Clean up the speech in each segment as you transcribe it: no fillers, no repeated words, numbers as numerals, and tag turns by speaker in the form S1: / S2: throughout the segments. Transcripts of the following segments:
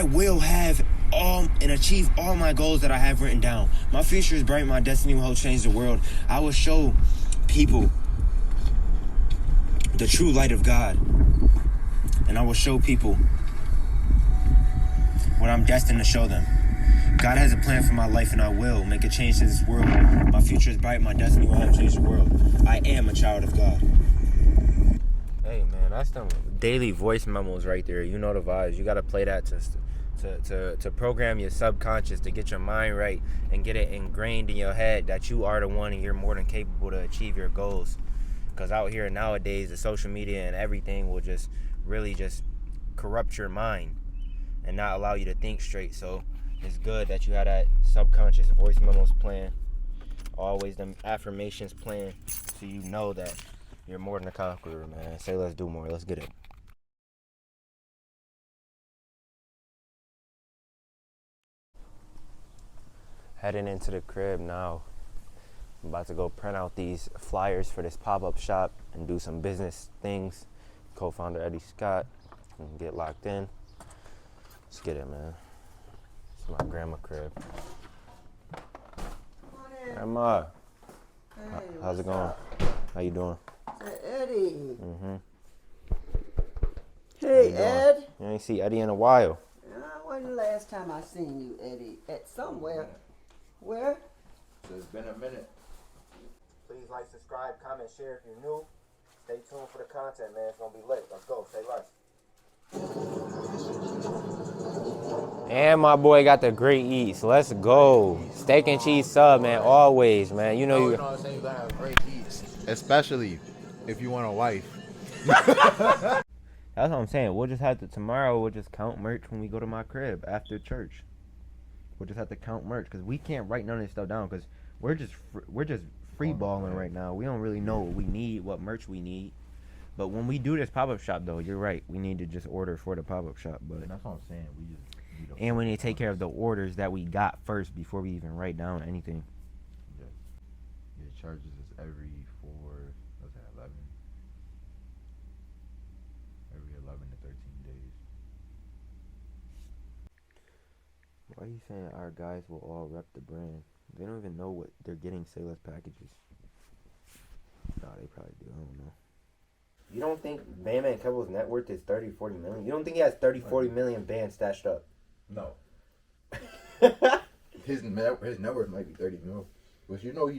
S1: I will have all and achieve all my goals that I have written down. My future is bright. My destiny will help change the world. I will show people the true light of God. And I will show people what I'm destined to show them. God has a plan for my life, and I will make a change to this world. My future is bright. My destiny will help change the world. I am a child of God. Hey, man, that's them daily voice memos right there. You know the vibes. You got to play that to program your subconscious, to get your mind right and get it ingrained in your head that you are the one and you're more than capable to achieve your goals. Because out here nowadays, the social media and everything will just really just corrupt your mind and not allow you to think straight. So it's good that you have that subconscious voice memos plan, always them affirmations plan, so you know that you're more than a conqueror, man. Say let's do more. Let's get it. Heading into the crib now. I'm about to go print out these flyers for this pop-up shop and do some business things. Co-founder Eddie Scott, and get locked in. Let's get it, man. It's my grandma crib. Grandma.
S2: Hey,
S1: how's it going?
S2: Up?
S1: How you doing?
S2: Hey, Eddie.
S1: Mm-hmm.
S2: Hey, Ed.
S1: You ain't see Eddie in a while.
S2: When the last time I seen you, Eddie? At somewhere. Where?
S3: It's been a minute.
S1: Please like, subscribe, comment, share if you're new. Stay tuned for the content, man. It's going to be lit. Let's go. Say less. And my boy got the great eats. Let's go. Steak and cheese sub, man. Always, man. You know
S3: you know what I'm saying? You gotta have great eats. Especially if you want a wife.
S1: That's what I'm saying. We'll just have to, tomorrow, we'll just count merch when we go to my crib after church. We'll just have to count merch because we can't write none of this stuff down because we're just free balling right now. We don't really know what we need, what merch we need. But when we do this pop-up shop, though, you're right. We need to just order for the pop-up shop. But
S3: that's what I'm saying.
S1: and we need to take care of the orders that we got first before we even write down anything.
S3: Yeah. Your charges is every 11? Every 11 to 13 days.
S1: Why are you saying our guys will all rep the brand? They don't even know what they're getting. Sayless packages. Nah, they probably do. I don't know. You don't think Bandman Kebble's net worth is 30, 40 million? You don't think he has 30, 40 million bands stashed up?
S3: No. his net worth might be 30 mil. But you know he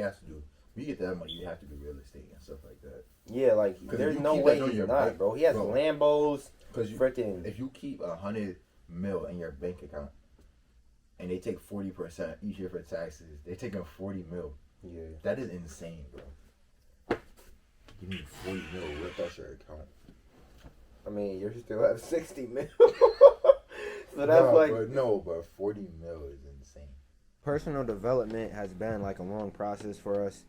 S3: has to do. When you get that money, you have to do real estate and stuff like that.
S1: Yeah, like, there's no way he's not, bro. He has Lambos.
S3: Because
S1: freaking.
S3: If you keep 100 mil in your bank account, and they take 40% each year for taxes, they're taking 40 mil.
S1: Yeah.
S3: That is insane, bro. Give me 40 mil, what that's your account?
S1: I mean, you still have 60 mil. So that's
S3: but 40 mil is insane.
S1: Personal development has been like a long process for us.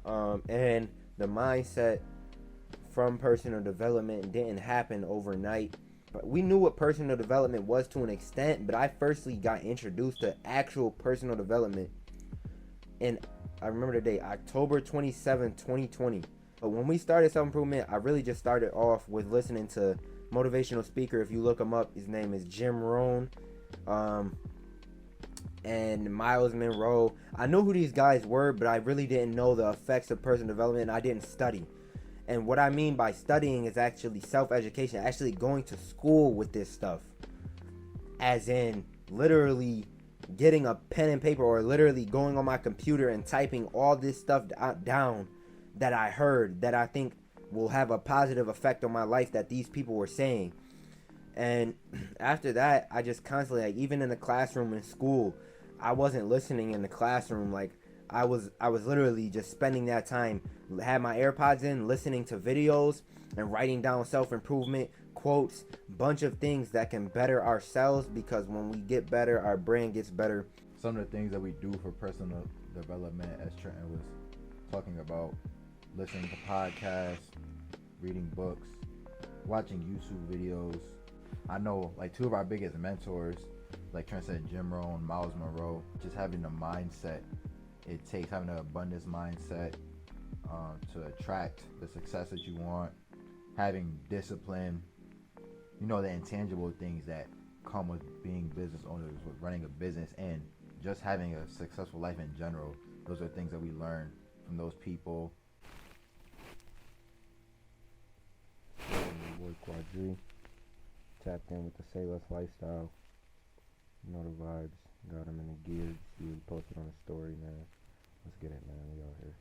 S1: And the mindset from personal development didn't happen overnight. But we knew what personal development was to an extent, but I firstly got introduced to actual personal development in, I remember the day, October 27, 2020. But when we started self-improvement, I really just started off with listening to motivational speaker. If you look him up, his name is Jim Rohn, and Miles Monroe. I knew who these guys were, but I really didn't know the effects of personal development, and I didn't study. And what I mean by studying is actually self-education, actually going to school with this stuff. As in literally getting a pen and paper or literally going on my computer and typing all this stuff down that I heard that I think will have a positive effect on my life that these people were saying. And after that, I just constantly, like, even in the classroom in school, I wasn't listening in the classroom. Like, I was literally just spending that time, had my AirPods in, listening to videos and writing down self-improvement quotes, bunch of things that can better ourselves, because when we get better, our brain gets better.
S3: Some of the things that we do for personal development, as Trenten was talking about, listening to podcasts, reading books, watching YouTube videos. I know, like, two of our biggest mentors, like Trent said, Jim Rohn, Miles Monroe, just having the mindset it takes, having an abundance mindset to attract the success that you want, having discipline, you know, the intangible things that come with being business owners, with running a business, and just having a successful life in general. Those are things that we learn from those people.
S1: Boy Quadri tapped in with the Sayless Lifestyle. You know the vibes. Got him in the gear. See what he posted on the story, man. Let's get it, man. We out here.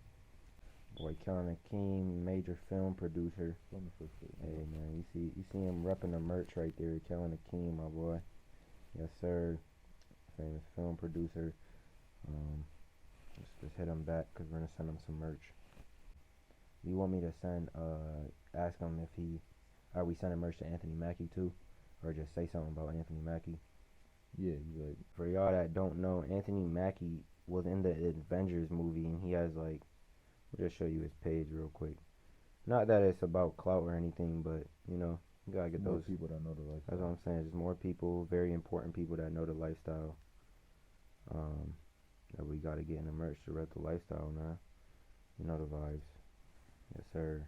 S1: Boy, Kellen Akeem, major film producer. Hey, man, you see him repping the merch right there. Kellen Akeem, my boy. Yes, sir. Famous film producer. Just hit him back because we're gonna send him some merch. You want me to ask him if are we sending merch to Anthony Mackie too, or just say something about Anthony Mackie?
S3: Yeah, you like.
S1: For y'all that don't know, Anthony Mackie was in the Avengers movie, and he has like, I'll just show you his page real quick. Not that it's about clout or anything, but you know, you gotta get
S3: More
S1: those
S3: people that know the lifestyle.
S1: That's what I'm saying. There's more people, very important people that know the lifestyle. That we gotta get in the merch to rep the lifestyle, man. You know the vibes. Yes, sir.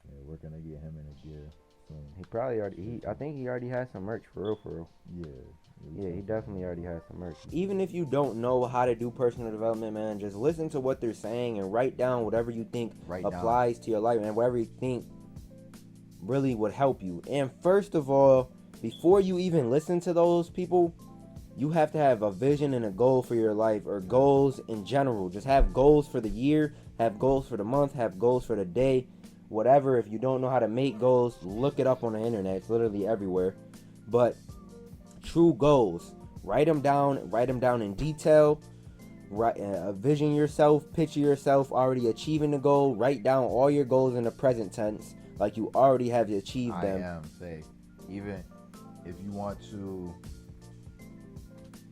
S3: Yeah, we're gonna get him in a gear soon.
S1: He probably already. I think he already has some merch for real. Yeah, he definitely already has some merch. Even if you don't know how to do personal development, man, just listen to what they're saying and write down whatever you think applies to your life and whatever you think really would help you. And first of all, before you even listen to those people, you have to have a vision and a goal for your life, or goals in general. Just have goals for the year, have goals for the month, have goals for the day, whatever. If you don't know how to make goals, look it up on the internet. It's literally everywhere. But true goals, write them down in detail. Vision yourself, picture yourself already achieving the goal. Write down all your goals in the present tense, like you already have achieved them.
S3: Even if you want to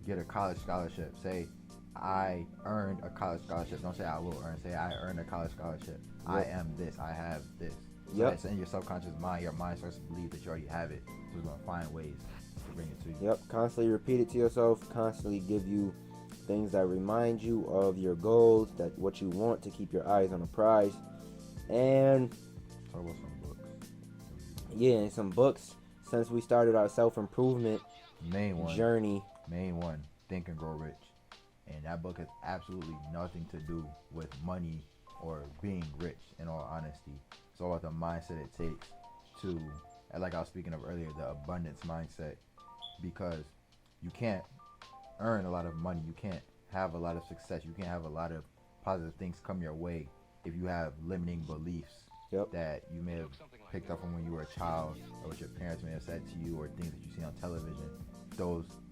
S3: get a college scholarship, say I earned a college scholarship. Don't say I will earn. Say I earned a college scholarship. Yep. I am this. I have this. So that's in your subconscious mind. Your mind starts to believe that you already have it. So it's gonna find ways to bring it to you.
S1: Yep. Constantly repeat it to yourself. Constantly give you things that remind you of your goals, that what you want, to keep your eyes on the prize. And
S3: talk about some books.
S1: Yeah, and some books. Since we started our self-improvement journey.
S3: Main one, Think and Grow Rich. And that book has absolutely nothing to do with money or being rich, in all honesty. It's all about the mindset it takes to, like I was speaking of earlier, the abundance mindset. Because you can't earn a lot of money, you can't have a lot of success, you can't have a lot of positive things come your way if you have limiting beliefs that you may have picked up from when you were a child, or what your parents may have said to you, or things that you see on television.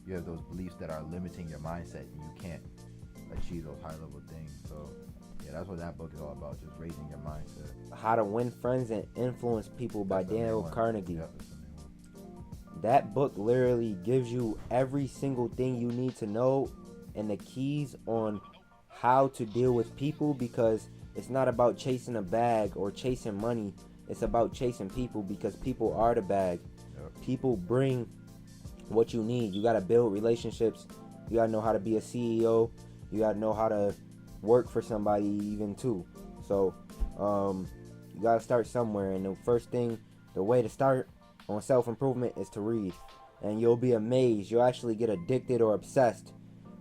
S3: You have those beliefs that are limiting your mindset, and you can't achieve those high level things. So yeah, that's what that book is all about, just raising your mindset.
S1: How to Win Friends and Influence People by Daniel Carnegie. That book literally gives you every single thing you need to know and the keys on how to deal with people, because it's not about chasing a bag or chasing money. It's about chasing people, because people are the bag. People bring what you need. You got to build relationships. You got to know how to be a CEO. You got to know how to work for somebody even too. So you got to start somewhere. And the way to start on self-improvement is to read. And you'll be amazed. You'll actually get addicted or obsessed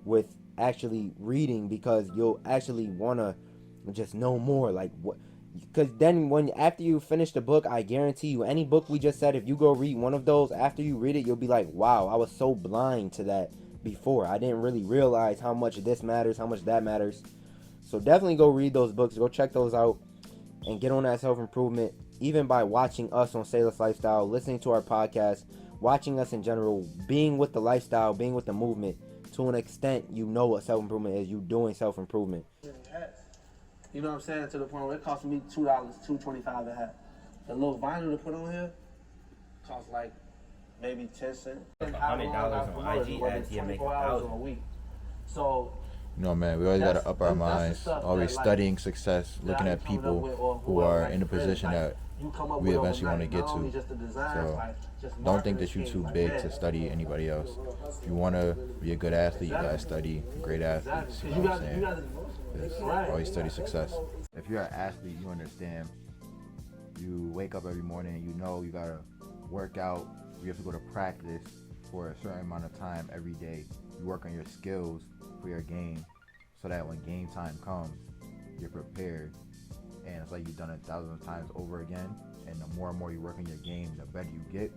S1: with actually reading, because you'll actually want to just know more. Like what? Because then after you finish the book, I guarantee you, any book we just said, if you go read one of those, after you read it, you'll be like, wow, I was so blind to that before. I didn't really realize how much this matters, how much that matters. So definitely go read those books. Go check those out and get on that self-improvement, even by watching us on Sayless Lifestyle, listening to our podcast, watching us in general, being with the lifestyle, being with the movement. To an extent, you know what self-improvement is. You doing self-improvement.
S4: You know what I'm saying? To the point where it cost me $2, $2.25 a hat. The little vinyl to put on here costs like maybe 10 cents.
S1: $100 on IG ads, you make 1,000
S4: a week. So,
S3: you know, man, we always got to up our minds, always studying success, looking at people who are in a position that we eventually want to get to. So don't think that you're too big to study anybody else. If you want to be a good athlete, you got to study great athletes. You know what I'm saying? Always study success. If you're an athlete, you understand. You wake up every morning, you know you got to work out You have to go to practice for a certain amount of time every day. You work on your skills for your game so that when game time comes, you're prepared. And it's like you've done it thousands of times over again. And the more and more you work on your game, the better you get.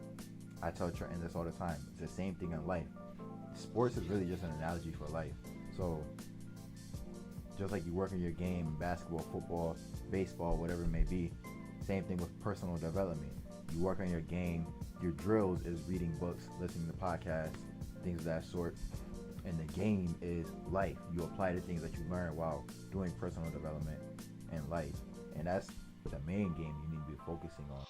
S3: I tell Trenten this all the time. It's the same thing in life. Sports is really just an analogy for life. So just like you work on your game, basketball, football, baseball, whatever it may be, same thing with personal development. You work on your game. Your drills is reading books, listening to podcasts, things of that sort. And the game is life. You apply the things that you learn while doing personal development in life. And that's the main game you need to be focusing on.